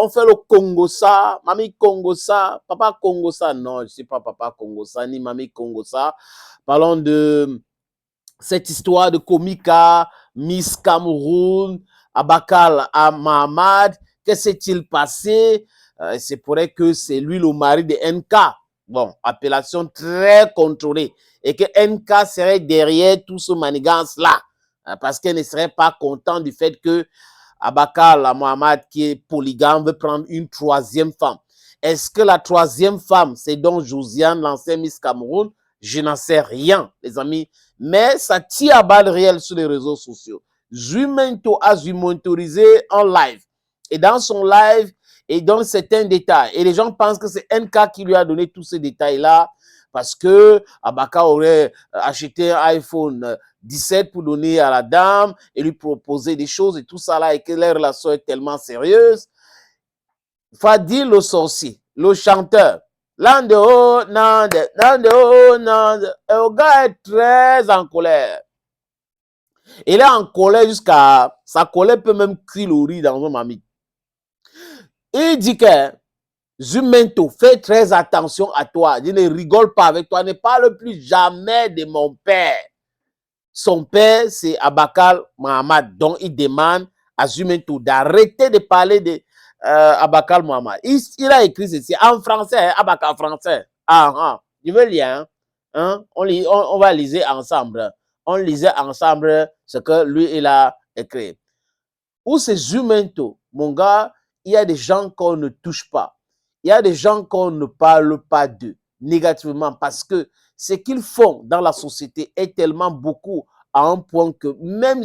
on fait le Congo ça, mamie Congo ça, papa Congo ça. Non, je ne sais pas papa Congo ça, ni mamie Congo ça. Parlons de cette histoire de Komika, Miss Cameroun, Abakal à Mahamad. Que s'est-il passé? C'est pourrait que c'est lui le mari de NK. Bon, appellation très contrôlée. Et que NK serait derrière tout ce manigance-là. Parce qu'elle ne serait pas content du fait que Abakal à Mohamed, qui est polygame, veut prendre une troisième femme. Est-ce que la troisième femme, c'est donc Josiane, l'ancienne Miss Cameroun? Je n'en sais rien, les amis. Mais ça tire à balles réelles sur les réseaux sociaux. Zumento a zumentorisé en live. Et dans son live, il donne certains détails. Et les gens pensent que c'est NK qui lui a donné tous ces détails-là parce que Abaka aurait acheté un iPhone 17 pour donner à la dame et lui proposer des choses et tout ça là et que leur relation est tellement sérieuse. Fadil le sorcier, le chanteur, Lando, Nande, Nando, Nande, le gars est très en colère. Il est en colère jusqu'à... Sa colère peut même cuire le riz dans un mamie. Il dit que Zumento, fais très attention à toi. Je ne rigole pas avec toi. Ne parle plus jamais de mon père. Son père, c'est Abakal Mohamed. Donc, il demande à Zumento d'arrêter de parler de Abakal Mohamed. Il a écrit ceci en français, Abakal français. Je veux lire. Hein? On va lire ensemble. On lisait ensemble ce que lui, il a écrit. Où c'est Zumento, mon gars, il y a des gens qu'on ne touche pas. Il y a des gens qu'on ne parle pas d'eux négativement parce que ce qu'ils font dans la société est tellement beaucoup à un point que même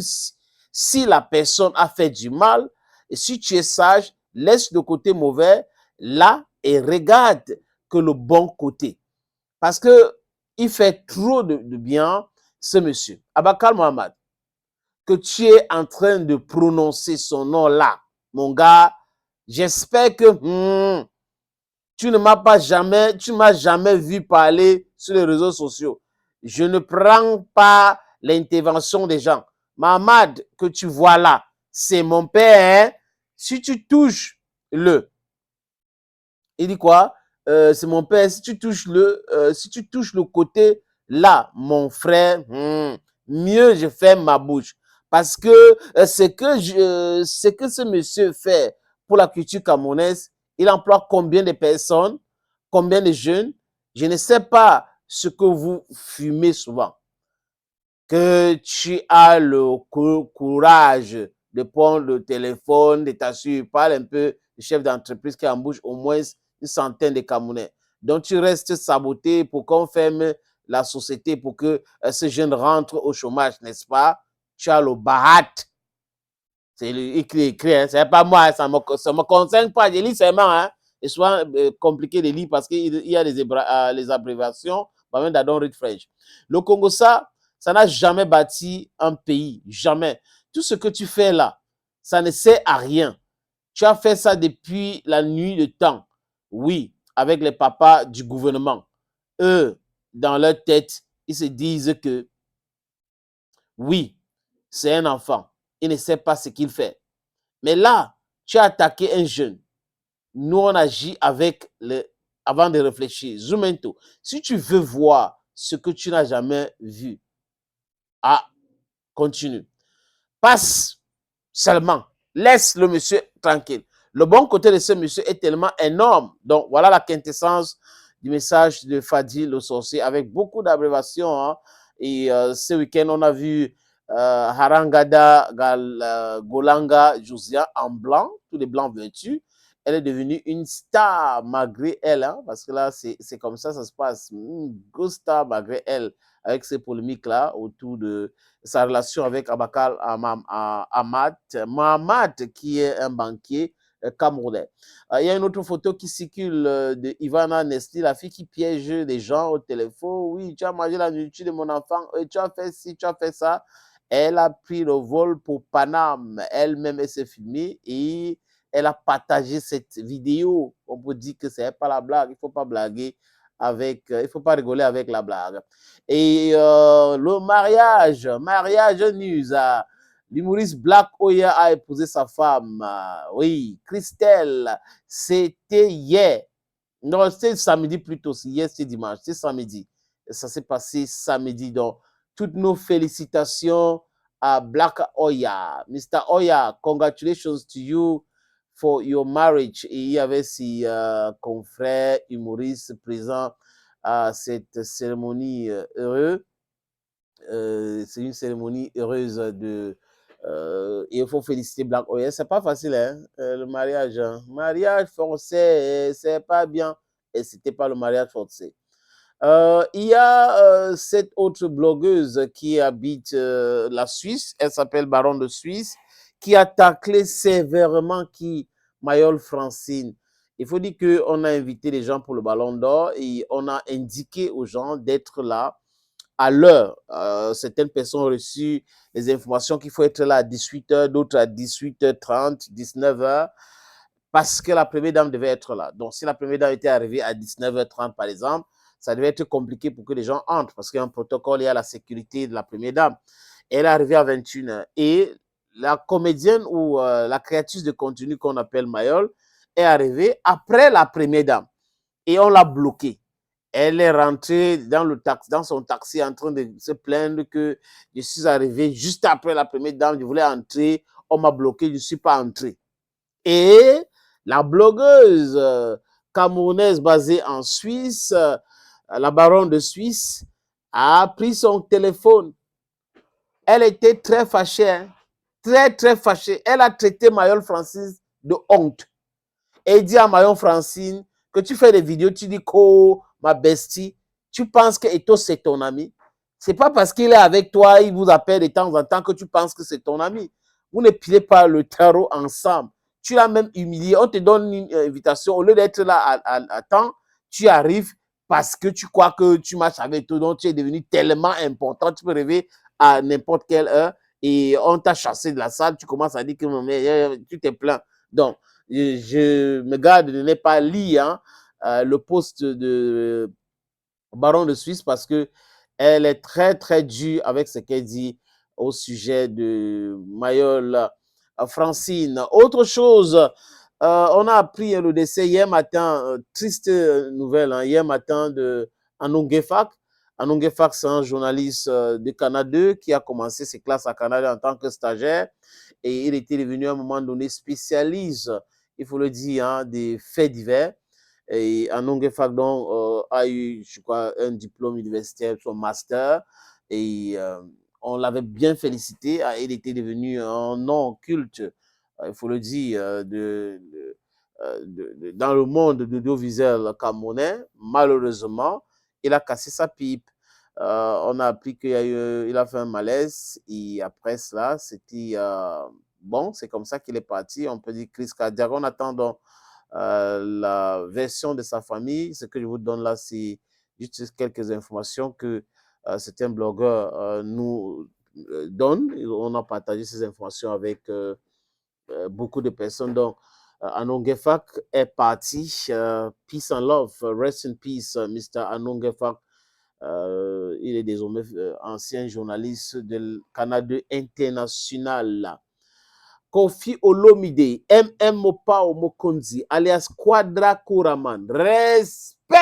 si la personne a fait du mal, et si tu es sage, laisse le côté mauvais là et regarde que le bon côté. Parce que il fait trop de bien, ce monsieur. Abakal Mohamed, que tu es en train de prononcer son nom là, mon gars, j'espère que tu ne m'as jamais vu parler sur les réseaux sociaux. Je ne prends pas l'intervention des gens. Mamad, que tu vois là, c'est mon père. Hein? Si tu touches le, il dit quoi? C'est mon père. Si tu touches le côté là, mon frère, mieux je ferme ma bouche. Parce que ce que ce monsieur fait pour la culture camerounaise, il emploie combien de personnes, combien de jeunes? Je ne sais pas ce que vous fumez souvent. Que tu as le courage de prendre le téléphone, de t'assurer, parle un peu du chef d'entreprise qui embauche au moins une centaine de Camerounais. Donc tu restes saboté pour qu'on ferme la société, pour que ces jeunes rentrent au chômage, n'est-ce pas? Tu as le bahat. C'est écrit, hein? C'est pas moi, ça me concerne pas. Je lis seulement, hein? Et souvent compliqué de lire parce qu'il y a les abréviations, même d'Adon Read French. Le Congo, ça n'a jamais bâti un pays, jamais. Tout ce que tu fais là, ça ne sert à rien. Tu as fait ça depuis la nuit de temps. Oui, avec les papas du gouvernement. Eux, dans leur tête, ils se disent que oui, c'est un enfant. Il ne sait pas ce qu'il fait. Mais là, tu as attaqué un jeune. Nous, on agit avant de réfléchir. Zumento, si tu veux voir ce que tu n'as jamais vu, continue. Passe seulement. Laisse le monsieur tranquille. Le bon côté de ce monsieur est tellement énorme. Donc, voilà la quintessence du message de Fadil le sorcier avec beaucoup d'abréviations. Hein. Et ce week-end, on a vu Harangada Golanga Josia en blanc, tous les blancs vêtus. Elle est devenue une star malgré elle, hein, parce que là, c'est comme ça se passe. Une grosse star malgré elle, avec ces polémiques-là autour de sa relation avec Abakal Mohamed, qui est un banquier camerounais. Il y a une autre photo qui circule de Ivana Nesli, la fille qui piège les gens au téléphone. Oui, tu as mangé la nourriture de mon enfant, et tu as fait ci, tu as fait ça. Elle a pris le vol pour Paname. Elle-même, elle s'est filmée et elle a partagé cette vidéo. On peut dire que ce n'est pas la blague. Il ne faut pas blaguer avec, il ne faut pas rigoler avec la blague. Et le mariage news L'humoriste Black Oya a épousé sa femme. Oui, Christelle, c'était hier. Non, c'était samedi plutôt. Hier, c'était dimanche. C'est samedi. Ça s'est passé samedi. Donc, toutes nos félicitations à Black Oya. Mr. Oya, congratulations to you for your marriage. Et il y avait ses confrères humoristes présents à cette cérémonie heureuse. C'est une cérémonie heureuse de. Il faut féliciter Black Oya. C'est pas facile, hein, le mariage. Hein. Mariage forcé, c'est pas bien. Et c'était pas le mariage forcé. Il y a cette autre blogueuse qui habite la Suisse. Elle s'appelle Baron de Suisse, qui a taclé sévèrement Mayol Francine. Il faut dire qu'on a invité les gens pour le Ballon d'Or et on a indiqué aux gens d'être là à l'heure. Certaines personnes ont reçu les informations qu'il faut être là à 18h, d'autres à 18h30, 19h, parce que la première dame devait être là. Donc, si la première dame était arrivée à 19h30, par exemple, ça devait être compliqué pour que les gens entrent, parce qu'il y a un protocole, il y a la sécurité de la première dame. Elle est arrivée à 21h. Et la comédienne ou la créatrice de contenu qu'on appelle Mayol est arrivée après la première dame. Et on l'a bloquée. Elle est rentrée dans son taxi en train de se plaindre que je suis arrivé juste après la première dame, je voulais entrer, on m'a bloqué, je ne suis pas entré. Et la blogueuse camerounaise basée en Suisse, la baronne de Suisse, a pris son téléphone. Elle était très fâchée, hein? Très, très fâchée. Elle a traité Mayol Francine de honte. Et dit à Mayol Francine que tu fais des vidéos, tu dis que ma bestie, tu penses que Eto c'est ton ami. C'est pas parce qu'il est avec toi, il vous appelle de temps en temps que tu penses que c'est ton ami. Vous ne pilez pas le tarot ensemble. Tu l'as même humilié. On te donne une invitation. Au lieu d'être là à temps, tu arrives parce que tu crois que tu marches avec toi. Donc, tu es devenu tellement important. Tu peux rêver à n'importe quelle heure et on t'a chassé de la salle. Tu commences à dire que tu t'es plaint. Donc, je me garde de ne pas lire le post de Baron de Suisse parce que elle est très, très dure avec ce qu'elle dit au sujet de Mayol Francine. Autre chose, on a appris le décès hier matin, triste nouvelle, hier matin de Anong Fak. Anong Fak, c'est un journaliste de Canada qui a commencé ses classes à Canada en tant que stagiaire et il était devenu à un moment donné spécialiste, il faut le dire, des faits divers. Et Anong Fagdon a eu, je crois, un diplôme universitaire, son master, et on l'avait bien félicité. Il était devenu un nom culte, il faut le dire, dans le monde de l'audiovisuel camerounais. Malheureusement, il a cassé sa pipe. On a appris qu'il a fait un malaise, et après cela, c'était bon, c'est comme ça qu'il est parti. On peut dire crise cardiaque. On attend donc la version de sa famille. Ce que je vous donne là, c'est juste quelques informations que certains blogueurs nous donnent. On a partagé ces informations avec beaucoup de personnes. Donc, Anong Fak est parti. Peace and love. Rest in peace, Mr. Anong Fak. Il est désormais ancien journaliste de Canada International. Kofi Olomide, MM Mopao Mokonzi, alias Quadra Kouraman. Respect!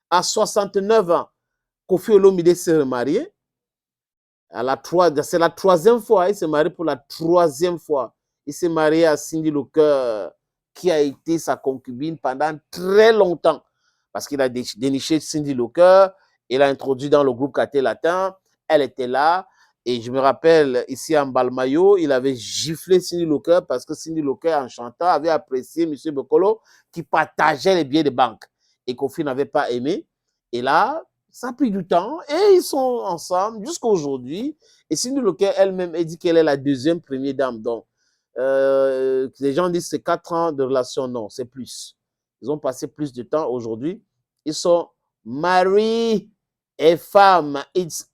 À 69 ans, Kofi Olomide s'est remarié. C'est la troisième fois, il s'est marié pour la troisième fois. Il s'est marié à Cindy Locker, qui a été sa concubine pendant très longtemps. Parce qu'il a déniché Cindy Locker, il l'a introduit dans le groupe Caté Latin, elle était là. Et je me rappelle, ici en Balmayo, il avait giflé Cindy Locker parce que Cindy Locker, en chantant, avait apprécié M. Bokolo qui partageait les billets de banque. Et Kofi n'avait pas aimé. Et là, ça a pris du temps et ils sont ensemble jusqu'à aujourd'hui. Et Cindy Locker elle-même, elle dit qu'elle est la deuxième première dame. Donc, les gens disent que c'est 4 ans de relation. Non, c'est plus. Ils ont passé plus de temps aujourd'hui. Ils sont mari et femme. It's